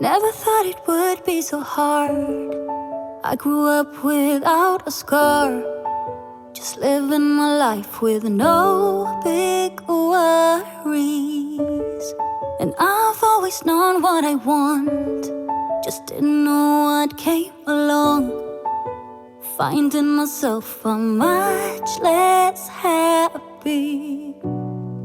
Never thought it would be so hard. I grew up without a scar, just living my life with no big worries. And I've always known what I want, just didn't know what came along. Finding myself much less happy.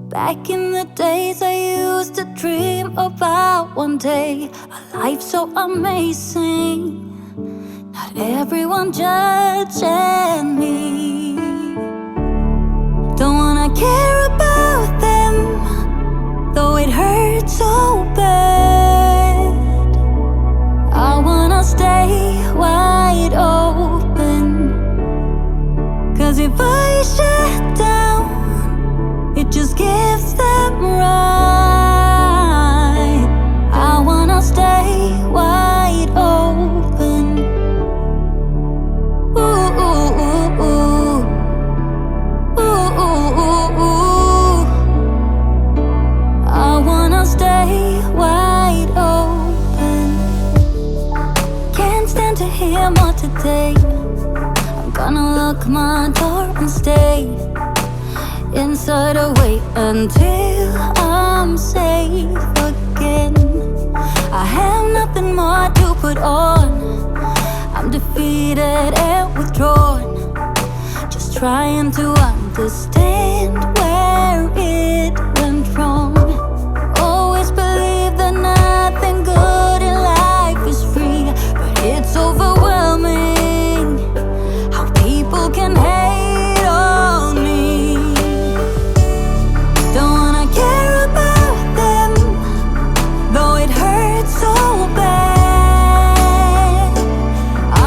Back in the days I used to dream about one day a life so amazing, not everyone judging me. Don't wanna care about them, though it hurts so bad. I wanna stay wide open, 'cause if I shut down, it just gives them right. I wanna stay wide open. Ooh, ooh, ooh, ooh. Ooh, ooh, ooh, ooh. I wanna stay wide open. Can't stand to hear more today. I'm gonna lock my door and stay inside, or wait until I'm safe again. I have nothing more to put on. I'm defeated and withdrawn, just trying to understand where it went wrong. Always believe that nothing good in life is free, but it's overwhelming how people can hate on me. Don't wanna care about them, though it hurts so bad.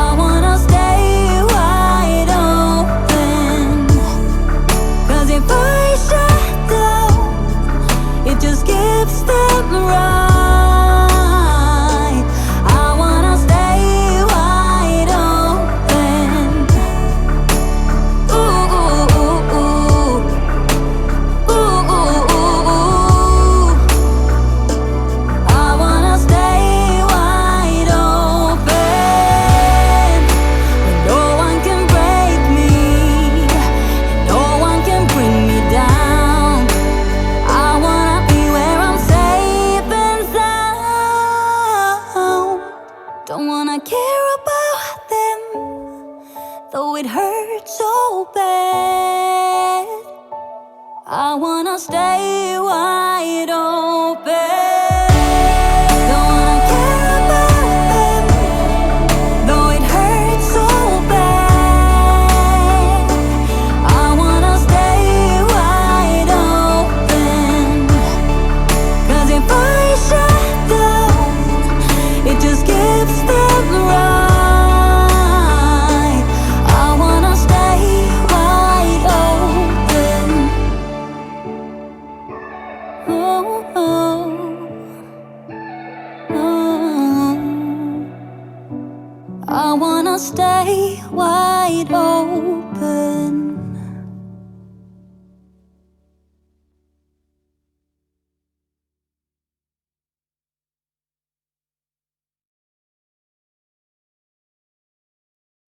I wanna stay wide open, 'cause if I shut down, it just gives them right. I wanna stay wide open. Ooh, ooh, ooh, ooh. Ooh, ooh, ooh, ooh. I wanna stay wide open, but no one can break me, and no one can bring me down. I wanna be where I'm safe and sound. Don't wanna care about them, though it hurts so bad. I wanna stay wide open. Don't wanna care about them, though it hurts so bad. I wanna stay wide open, 'cause if I shut down, it just gives them right. I wanna stay wide open. Oh, oh, oh. I wanna stay wide open.